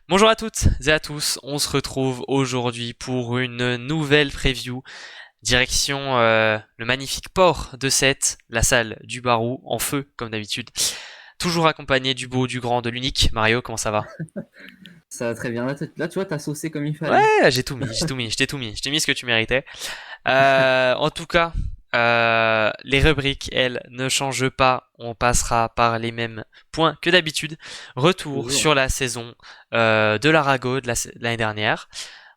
Bonjour à toutes et à tous, on se retrouve aujourd'hui pour une nouvelle preview. Direction le magnifique port de Sète, la salle du Barou, en feu comme d'habitude. Toujours accompagné du beau, du grand, de l'unique. Mario, comment ça va? Ça va très bien. Là, tu vois, t'as saucé comme il fallait. Ouais, j'ai tout mis, j'ai tout mis, je t'ai tout mis, je t'ai mis ce que tu méritais. En tout cas, les rubriques, elles, ne changent pas. On passera par les mêmes points que d'habitude. Retour Toujours. sur la saison de l'Arago de l'année dernière.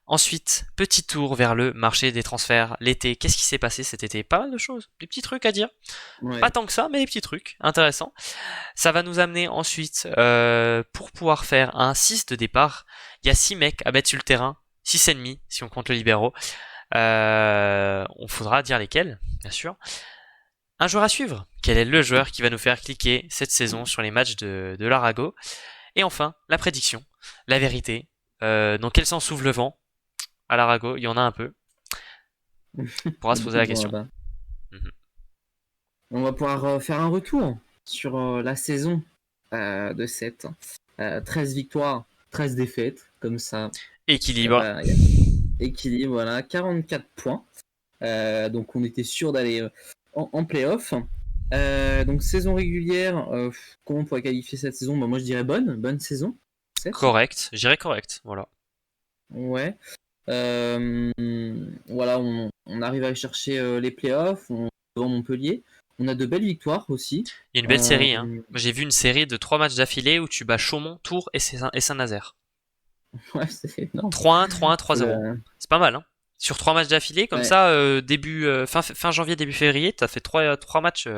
Ensuite, petit tour vers le marché des transferts. L'été, qu'est-ce qui s'est passé cet été? Pas mal de choses, des petits trucs à dire. Pas Ouais. tant que ça, mais des petits trucs intéressants. Ça va nous amener ensuite, pour pouvoir faire un 6 de départ, il y a 6 mecs à mettre sur le terrain, 6 ennemis si on compte le libéraux. On faudra dire lesquels, bien sûr. Un joueur à suivre. Quel est le joueur qui va nous faire cliquer cette saison sur les matchs de l'Arago? Et enfin, la prédiction, la vérité. Dans quel sens s'ouvre le vent à l'Arago? Il y en a un peu. On pourra Il y a se poser beaucoup la de vent question. là-bas. Mhm. On va pouvoir faire un retour sur la saison de 7. 13 victoires, 13 défaites, comme ça. Équilibre. Il y a équilibre, voilà. 44 points. Donc on était sûr d'aller en playoff. Donc saison régulière, comment on pourrait qualifier cette saison? Bah, moi je dirais bonne saison. 7. Correct. Je dirais correct. Voilà. Ouais. Euh, voilà, on arrive à aller chercher les playoffs devant Montpellier. On a de belles victoires aussi. Il y a une belle Euh, série, hein. Moi, j'ai vu une série de 3 matchs d'affilée où tu bats Chaumont, Tours et Saint-Nazaire. ouais, c'est énorme. 3-1, 3-1, 3-0. Le- C'est pas mal, hein. Sur 3 matchs d'affilée, comme ouais, ça, fin janvier, début février, t'as fait 3 matchs.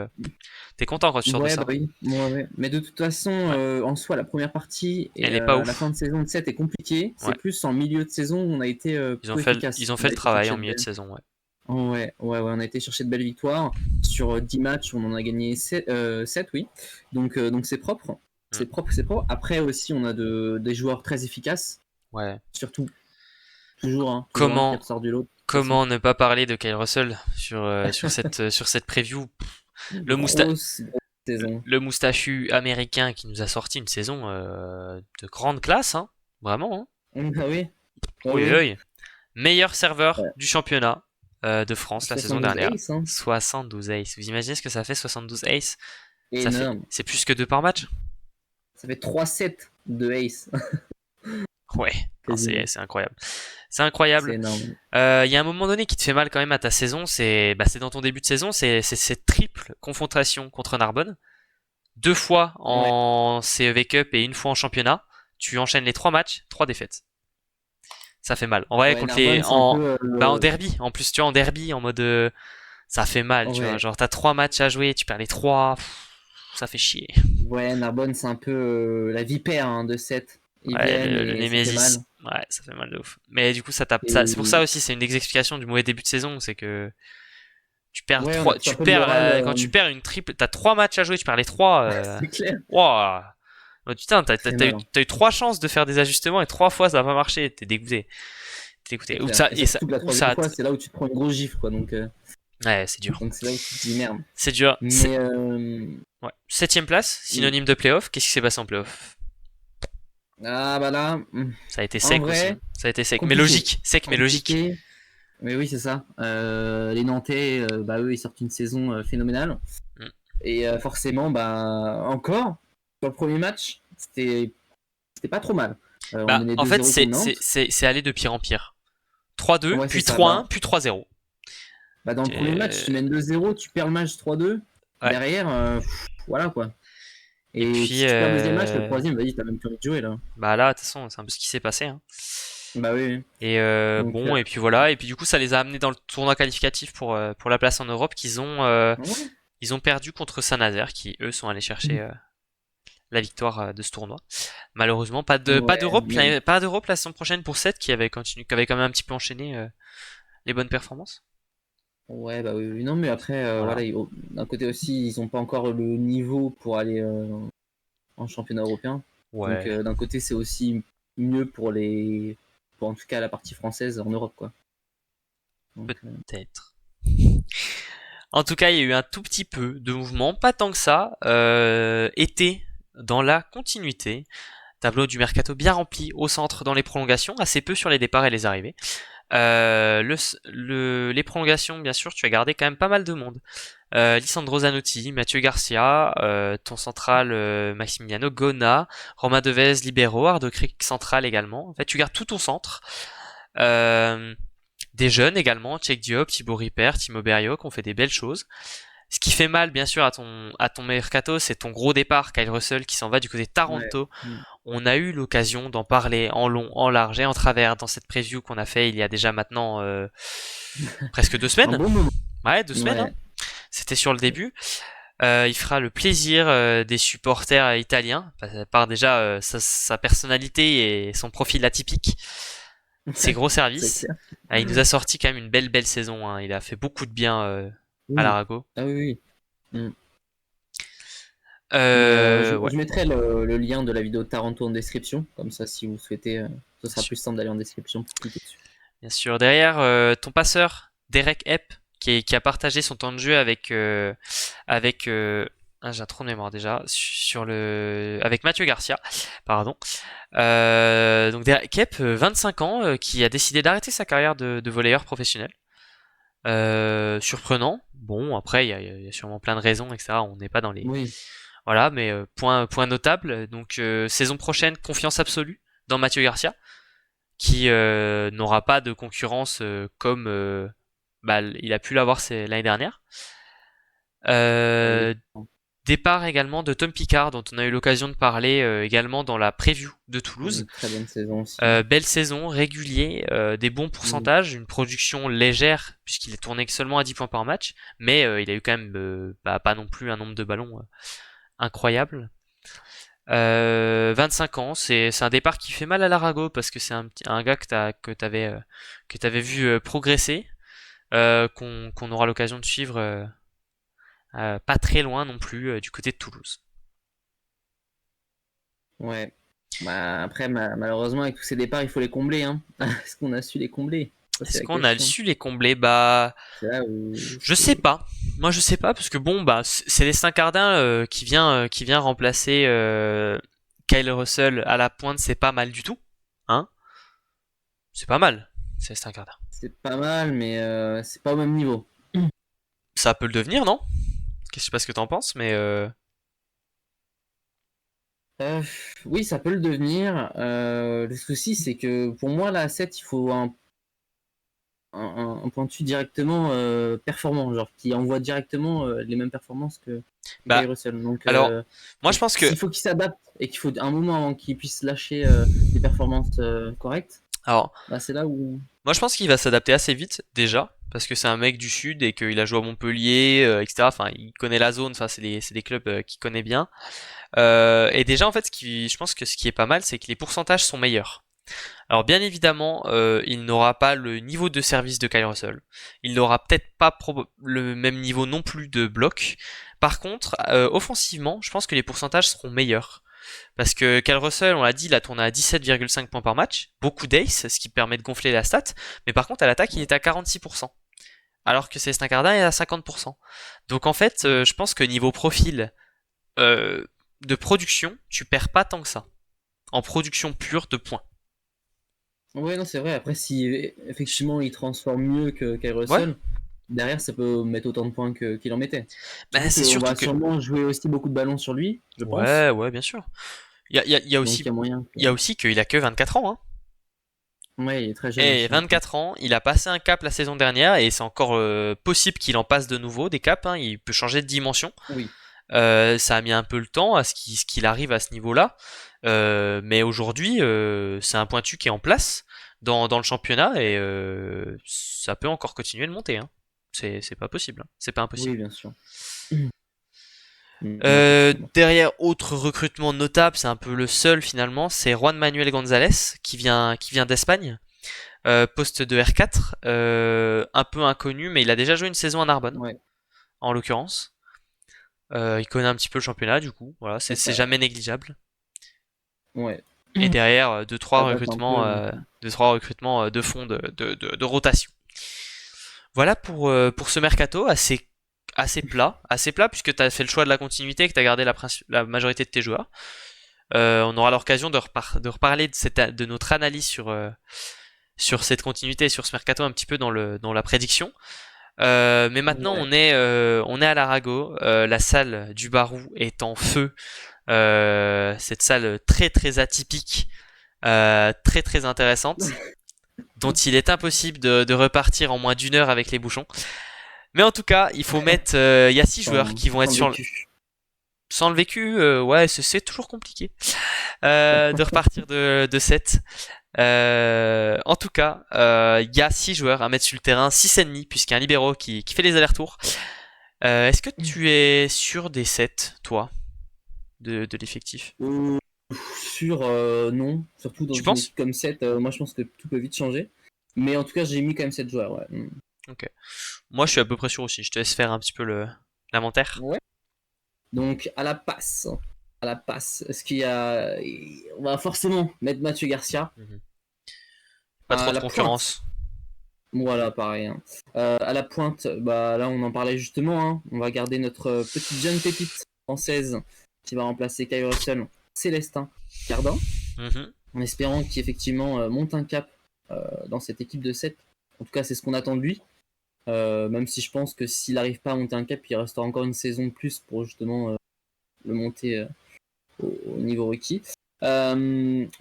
T'es content quand tu sors de ouais, bah ça. oui. Ouais, ouais. Mais de toute façon, Ouais. en soi, la première partie et Elle est pas la fin ouf. de saison de 7 est compliquée. C'est Ouais. plus en milieu de saison où on a été plutôt Ils efficace. ont On fait a le été travail en chercher de milieu de belles. saison, ouais. Ouais, on a été chercher de belles victoires. Sur 10 matchs, on en a gagné 7, oui. Donc c'est propre. Mm. C'est propre. Après aussi, on a des joueurs très efficaces. Ouais. Surtout, toujours un qui Comment, ressort du lot. De toute façon. comment ne pas parler de Kyle Russell sur cette preview? Le, mousta- Grosse saison. le moustachu américain qui nous a sorti une saison de grande classe, hein. Vraiment, hein. Ah oui, oui, Oui, oui. oui. Meilleur serveur Ouais. du championnat de France la saison 72 dernière. ace, hein. 72 aces. Vous imaginez ce que ça fait 72 aces? Énorme. C'est plus que 2 par match? Ça fait 3 sets de ace, Ouais, non, quasiment. c'est incroyable. C'est C'est incroyable. énorme. Il y a un moment donné qui te fait mal quand même à ta saison, c'est dans ton début de saison, c'est cette triple confrontation contre Narbonne. 2 fois Ouais. en CEV Cup et une fois en championnat. Tu enchaînes les 3 matchs, 3 défaites. Ça fait mal. En vrai, Ouais, contre les Narbonne, c'est un peu. en derby, en plus tu vois en derby en mode ça fait mal, tu vois. Ouais. Genre t'as 3 matchs à jouer, tu perds les trois, ça fait chier. Ouais, Narbonne, c'est un peu la vipère hein, de 7. Ils Ouais, viennent le et ça fait mal. Nemesis, ouais, ça fait mal de ouf. Mais du coup ça tape, ça, c'est pour ça Et aussi, c'est une des explications du mauvais début de saison, c'est que tu perds ouais, on a trois, tous un peu le moral. quand tu perds une triple, t'as 3 matchs à jouer, tu perds les trois. C'est clair. Waouh. Oh, putain, Ça fait mal, hein. t'as eu 3 chances de faire des ajustements et 3 fois ça n'a pas marché. T'es dégoûté. T'es C'est dégoûté. clair. Et surtout que la Ou troisième ça, fois, c'est là où tu te prends une grosse gifle, quoi. ouais, c'est dur. Donc c'est là où tu te dis merde. C'est dur. Mais Ouais. 7ème place, synonyme de playoff. Qu'est-ce qui s'est passé en playoff? ah bah là, Ça a été en sec aussi. vrai, Ça a été sec. Mais compliqué. logique. Sec, mais logique. Compliqué. Mais oui, c'est ça. Les Nantais, bah eux, ils sortent une saison phénoménale. Mm. Et forcément, bah encore, sur le premier match, c'était pas trop mal. On Bah, menait en fait, 2-0 contre Nantes. c'est allé de pire en pire. 3-2, Ouais, c'est puis ça. 3-1, puis 3-0. Bah, dans le premier match, Euh, tu mènes 2-0, tu perds le match 3-2. ouais. Derrière, voilà quoi. Et Et puis, si tu perds le deuxième match, le troisième, vas-y, t'as même plus envie de jouer là. bah là, de toute façon, c'est un peu ce qui s'est passé, hein. Bah oui, oui. Et Donc, bon, et puis voilà. Et puis du coup, ça les a amenés dans le tournoi qualificatif pour la place en Europe ouais. ils ont perdu contre Saint-Nazaire, qui eux sont allés chercher la victoire de ce tournoi. Malheureusement, Ouais, mais pas d'Europe la saison prochaine pour 7 qui avait quand même un petit peu enchaîné les bonnes performances. ouais, bah oui, oui. Non, mais après, Voilà. voilà, d'un côté aussi, ils ont pas encore le niveau pour aller en championnat européen. Donc, Ouais, d'un côté, c'est aussi mieux pour en tout cas la partie française en Europe, quoi. Donc, peut-être. En tout cas, il y a eu un tout petit peu de mouvement, pas tant que ça. Été dans la continuité. Tableau du mercato bien rempli au centre dans les prolongations, assez peu sur les départs et les arrivées. Les prolongations, bien sûr, tu as gardé quand même pas mal de monde. Lisandro Zanotti, Mathieu Garcia, ton central Maximiliano Gona, Romain Devez, libéraux, Ardo Cric central également. En fait, tu gardes tout ton centre. Des jeunes également, Cheikh Diop, Thibaut Ripper, Timo Berio, qui ont fait des belles choses. Ce qui fait mal, bien sûr, à ton mercato, c'est ton gros départ, Kyle Russell, qui s'en va du côté de Taranto. Ouais. On a eu l'occasion d'en parler en long, en large et en travers dans cette preview qu'on a fait il y a déjà maintenant presque 2 Un semaines. bon moment. Ouais, 2 semaines. Ouais. Hein. C'était sur le début. Il fera le plaisir des supporters italiens, par déjà sa personnalité et son profil atypique. Ses gros C'est services. clair. Il nous a sorti quand même une belle saison. Hein. Il a fait beaucoup de bien à Oui. l'Arago. Ah oui. Mm. Ouais. Je mettrai le lien de la vidéo de Taranto en description, comme ça si vous souhaitez, ce sera Sûr. plus simple d'aller en description pour cliquer dessus. Bien sûr. Derrière, ton passeur, Derek Epp, qui a partagé son temps de jeu avec j'ai un trou de mémoire déjà avec Mathieu Garcia, pardon. Donc Derek Epp, 25 ans, qui a décidé d'arrêter sa carrière de volleyeur professionnel. Surprenant. Bon, après il y a sûrement plein de raisons, etc. On n'est pas dans les Oui. voilà, mais point notable. Donc saison prochaine, confiance absolue dans Mathieu Garcia, qui n'aura pas de concurrence comme il a pu l'avoir l'année dernière. Départ également de Tom Picard, dont on a eu l'occasion de parler également dans la preview de Toulouse. Une très bonne saison aussi. Belle saison, régulier, des bons pourcentages, une production légère, puisqu'il est tourné que seulement à 10 points par match, mais il a eu quand même pas non plus un nombre de ballons incroyable. 25 ans, c'est un départ qui fait mal à l'Arago parce que c'est un gars que t'avais vu progresser, qu'on aura l'occasion de suivre pas très loin non plus du côté de Toulouse. Ouais. Bah, après, malheureusement, avec tous ces départs, il faut les combler. Hein. Est-ce qu'on a su les combler? Ça, c'est Est-ce la qu'on a question. su les combler? Bah, C'est là où je sais pas. Moi, je sais pas parce que bon, bah, Célestin Cardin qui vient remplacer Kyle Russell à la pointe, c'est pas mal du tout, hein? C'est pas mal, Célestin Cardin. c'est pas mal, mais c'est pas au même niveau. Ça peut le devenir, non? Je sais pas ce que t'en penses, mais Euh, oui, ça peut le devenir. Le souci, c'est que pour moi, là, à 7, il faut un pointu directement performant, genre qui envoie directement les mêmes performances que bah, Kyle Russell. Donc, alors, moi je pense que, s'il faut qu'il s'adapte et qu'il faut un moment avant qu'il puisse lâcher des performances correctes, alors, bah, c'est là où. moi je pense qu'il va s'adapter assez vite déjà, parce que c'est un mec du sud et qu'il a joué à Montpellier, etc. Enfin, il connaît la zone. Enfin, c'est des clubs qu'il connaît bien. Et déjà en fait, je pense que ce qui est pas mal, c'est que les pourcentages sont meilleurs. Alors bien évidemment, il n'aura pas le niveau de service de Kyle Russell. Il n'aura peut-être pas le même niveau non plus de bloc. Par contre, offensivement, je pense que les pourcentages seront meilleurs. Parce que Kyle Russell, on l'a dit, il a tourné à 17,5 points par match, beaucoup d'ace, ce qui permet de gonfler la stat. Mais par contre, à l'attaque, il est à 46%. Alors que Célestin Cardin est à 50%. Donc en fait, je pense que niveau profil de production, tu perds pas tant que ça. En production pure de points. Ouais, non, c'est vrai. Après, si effectivement il transforme mieux que Kyle Ouais. Russell, derrière ça peut mettre autant de points qu'il en mettait. Bah, c'est On surtout va que. sûrement jouer aussi beaucoup de ballons sur lui, je pense. Ouais, bien sûr. Il y a Donc aussi, il y a moyen. il y a aussi qu'il a que 24 ans. Hein. Ouais, il est très jeune Et aussi. 24 ans, il a passé un cap la saison dernière et c'est encore possible qu'il en passe de nouveau des caps. Hein. Il peut changer de dimension. Oui. Ça a mis un peu le temps à ce qu'il arrive à ce niveau-là. Mais aujourd'hui, c'est un pointu qui est en place dans le championnat et ça peut encore continuer de monter. Hein. C'est pas possible. Hein. C'est pas impossible. Oui, bien sûr. Derrière, autre recrutement notable, c'est un peu le seul finalement, c'est Juan Manuel González qui vient d'Espagne, poste de R4, un peu inconnu, mais il a déjà joué une saison à Narbonne, Ouais. en l'occurrence. Il connaît un petit peu le championnat, du coup, voilà, c'est jamais négligeable. Ouais. Et derrière, 2-3 Ça date un recrutements, peu, de fond de rotation. Voilà pour ce mercato assez plat puisque tu as fait le choix de la continuité et que tu as gardé la majorité de tes joueurs. On aura l'occasion de reparler de notre analyse sur cette continuité, sur ce mercato un petit peu dans la prédiction. Mais maintenant Ouais. on est à l'Arago, la salle du Barou est en feu, cette salle très très atypique, très très intéressante, dont il est impossible de repartir en moins d'une heure avec les bouchons. Mais en tout cas, il faut mettre, il y a 6 joueurs qui vont être Sans sur vécu. sans le vécu, ouais, c'est toujours compliqué de repartir de 7. En tout cas, il y a 6 joueurs à mettre sur le terrain, 6 ennemis, puisqu'il y a un libéro qui fait les allers-retours. Est-ce que tu es sûr des 7, toi, de l'effectif? Euh, Sur non, surtout dans Tu une penses? équipe comme 7, moi je pense que tout peut vite changer. Mais en tout cas, j'ai mis quand même 7 joueurs. Ouais. Ok. Moi, je suis à peu près sûr aussi. Je te laisse faire un petit peu l'inventaire. Ouais. Donc à la passe. À la passe. Est-ce qu'il y a. On va forcément mettre Mathieu Garcia. Mhm. Pas trop À de la pointe. concurrence. Voilà, pareil. Hein. À la pointe, bah là on en parlait justement. Hein. On va garder notre petite jeune pépite française qui va remplacer Kyle Russell, Célestin Cardin, Mhm. en espérant qu'il effectivement monte un cap dans cette équipe de 7. En tout cas, c'est ce qu'on attend de lui. Même si je pense que s'il n'arrive pas à monter un cap, il restera encore une saison de plus pour justement le monter au niveau rookie. En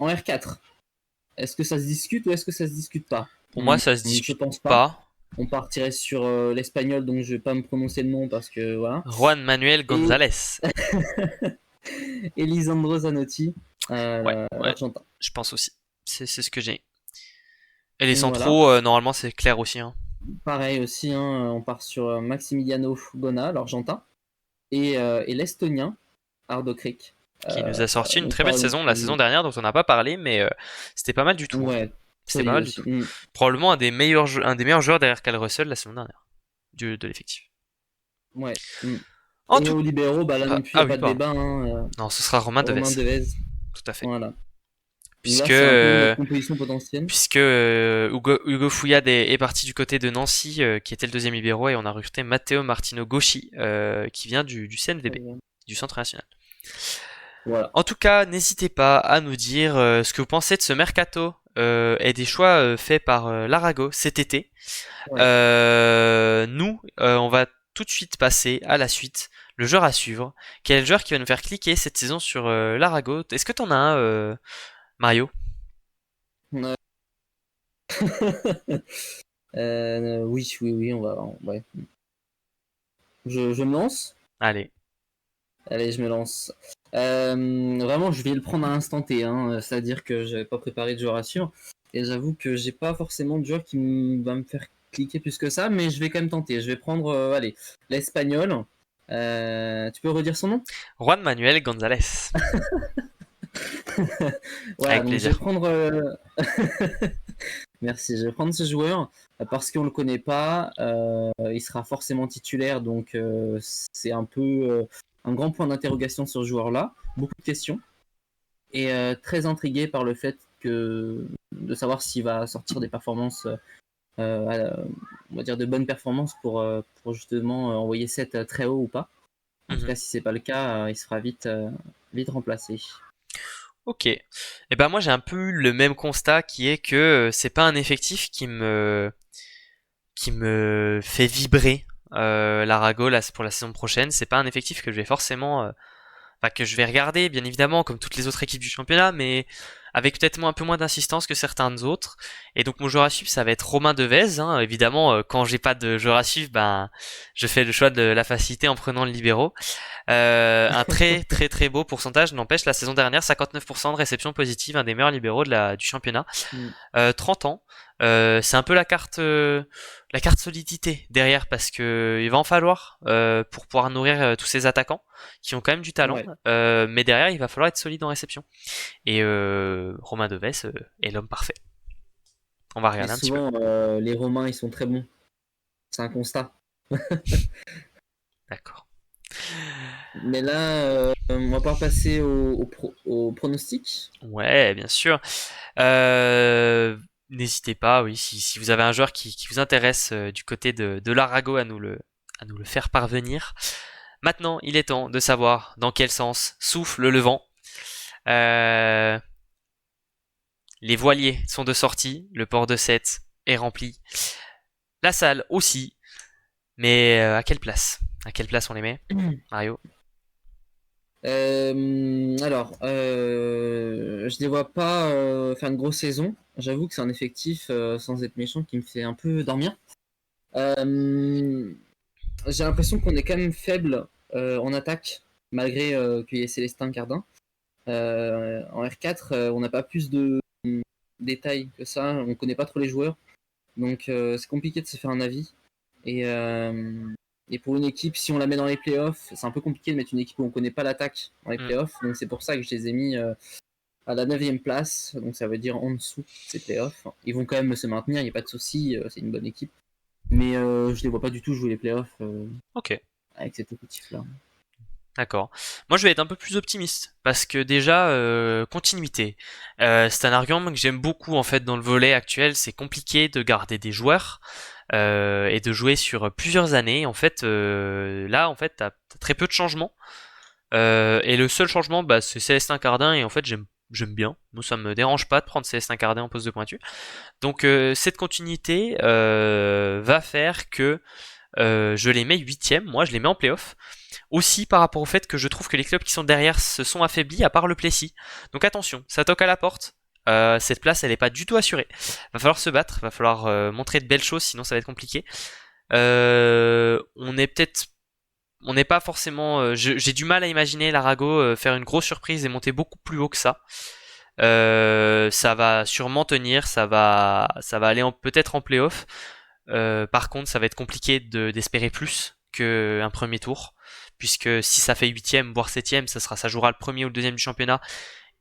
R4, est-ce que ça se discute ou est-ce que ça se discute pas? Pour moi, ça se Je discute pense pas. pas. On partirait sur l'espagnol, donc je vais pas me prononcer le nom parce que voilà. Juan Manuel Et González. Elisandro Zanotti, Ouais, ouais, l'Argentin. je pense aussi. C'est ce que j'ai. Et les Voilà. centraux, normalement, c'est clair aussi. Hein. Pareil aussi, hein, on part sur Maximiliano Fugona, l'Argentin, et l'Estonien, Ardo Krick. Qui nous a sorti une Donc très belle pareil, saison la saison dernière, dont on n'a pas parlé, mais c'était pas mal du tout. Hein. ouais, C'était pas solide mal du aussi. tout. Probablement un des meilleurs joueurs derrière Kyle Russell la saison dernière, de l'effectif. Ouais. En Et tout au libéraux, bah là non plus, il n'y ah a oui, pas de pardon. débat. Hein, Non, ce sera Romain Romain Devez. Devez. Tout à fait. Voilà. Donc là, Puisque c'est un peu notre composition potentielle. Hugo Fouillade est parti du côté de Nancy, qui était le deuxième libéro, et on a recruté Matteo Martino Gauchi, qui vient du CNVB, du Centre National. Voilà. En tout cas, n'hésitez pas à nous dire ce que vous pensez de ce mercato et des choix faits par l'Arago cet été. Ouais. Nous, on va tout de suite passer à la suite, le joueur à suivre. Quel est le joueur qui va nous faire cliquer cette saison sur l'Arago? Est-ce que t'en as un, Mario? Ouais. Oui, oui, oui, on va. Ouais. Je me lance. Allez. Allez, je me lance. Vraiment, je vais le prendre à l'instant T. Hein, c'est-à-dire que j'avais pas préparé de joueur à suivre. Et j'avoue que j'ai pas forcément de joueur qui va me faire cliquer plus que ça, mais je vais quand même tenter. Je vais prendre, allez, l'Espagnol. Tu peux redire son nom? Juan Manuel González. Voilà, Avec donc je vais plaisir. prendre. Merci, je vais prendre ce joueur parce qu'on le connaît pas. Il sera forcément titulaire, donc c'est un peu un grand point d'interrogation sur ce joueur-là. Beaucoup de questions et très intrigué par le fait de savoir s'il va sortir des performances, on va dire de bonnes performances pour justement envoyer 7 très haut ou pas. En tout Mhm. cas, si c'est pas le cas, il sera vite remplacé. Ok. Et ben moi j'ai un peu eu le même constat qui est que c'est pas un effectif qui me fait vibrer l'Arago là pour la saison prochaine. C'est pas un effectif que je vais forcément enfin que je vais regarder bien évidemment comme toutes les autres équipes du championnat, mais avec peut-être un peu moins d'insistance que certains autres. Et donc mon joueur à suivre ça va être Romain Devez. Hein. Évidemment quand j'ai pas de joueur à suivre, ben je fais le choix de la facilité en prenant le libéraux. Un très très très beau pourcentage, n'empêche la saison dernière 59% de réception positive, un des meilleurs libéraux du championnat. Mm. 30 ans. C'est un peu la carte solidité derrière parce que il va en falloir pour pouvoir nourrir tous ces attaquants qui ont quand même du talent. Ouais. Mais derrière, il va falloir être solide en réception. Et Romain Devez est l'homme parfait. On va Et regarder un petit peu. souvent, les Romains, ils sont très bons. C'est un constat. D'accord. Mais là, on va pas passer au pronostic. Ouais, bien sûr. N'hésitez pas, oui, si vous avez un joueur qui vous intéresse du côté de l'Arago à nous le faire parvenir. Maintenant, il est temps de savoir dans quel sens souffle le vent. Euh, les voiliers sont de sortie, le port de Sète est rempli. La salle aussi, mais à quelle place? À quelle place on les met, Mario? Je les vois pas faire une grosse saison. J'avoue que c'est un effectif, sans être méchant, qui me fait un peu dormir. J'ai l'impression qu'on est quand même faible en attaque, malgré qu'il y ait Célestin Cardin. En R4, on n'a pas plus de détails que ça. On connaît pas trop les joueurs. Donc c'est compliqué de se faire un avis. Et, euh, et pour une équipe, si on la met dans les playoffs, c'est un peu compliqué de mettre une équipe où on connaît pas l'attaque dans les playoffs. Donc c'est pour ça que je les ai mis à la 9e place. Donc ça veut dire en dessous de ces playoffs. Ils vont quand même se maintenir, il n'y a pas de souci, c'est une bonne équipe. Mais je les vois pas du tout jouer les playoffs Ok. avec cet effectif-là. D'accord. Moi, je vais être un peu plus optimiste parce que déjà, continuité. C'est un argument que j'aime beaucoup en fait dans le volet actuel. C'est compliqué de garder des joueurs et de jouer sur plusieurs années. En fait, là, en fait, t'as très peu de changements. Et le seul changement, bah, c'est Célestin Cardin et en fait, j'aime bien. Moi, ça me dérange pas de prendre Célestin Cardin en poste de pointu. Donc, cette continuité va faire que je les mets 8ème. Moi, je les mets en playoff. Aussi par rapport au fait que je trouve que les clubs qui sont derrière se sont affaiblis à part le Plessis. Donc attention, ça toque à la porte. Cette place, elle n'est pas du tout assurée. Va falloir se battre, va falloir montrer de belles choses, sinon ça va être compliqué. On n'est pas forcément. J'ai du mal à imaginer l'Arago faire une grosse surprise et monter beaucoup plus haut que ça. Ça va sûrement tenir, ça va aller peut-être en playoff. Par contre, ça va être compliqué d'espérer plus qu'un premier tour, puisque si ça fait 8ème voire 7ème, ça jouera le premier ou le deuxième du championnat,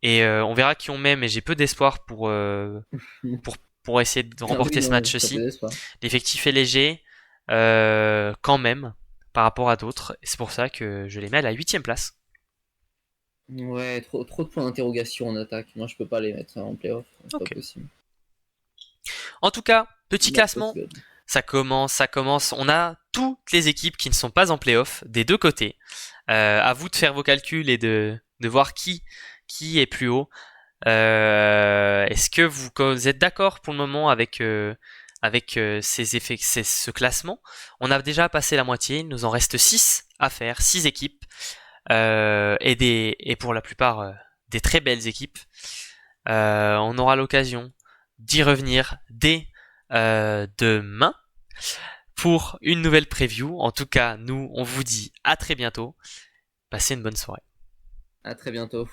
et on verra qui on met, mais j'ai peu d'espoir pour essayer de remporter ce match-ci. L'effectif est léger, quand même, par rapport à d'autres, et c'est pour ça que je les mets à la 8ème place. Ouais, trop de points d'interrogation en attaque. Moi, je peux pas les mettre en playoff. C'est Ok. pas possible. En tout cas, petit classement. Ça commence. On a toutes les équipes qui ne sont pas en playoff des deux côtés. À vous de faire vos calculs et de voir qui est plus haut. Est-ce que vous êtes d'accord pour le moment avec ce classement? On a déjà passé la moitié. Il nous en reste 6 à faire, 6 équipes et pour la plupart des très belles équipes. On aura l'occasion d'y revenir dès demain pour une nouvelle preview. En tout cas, nous, on vous dit à très bientôt. Passez une bonne soirée. À très bientôt.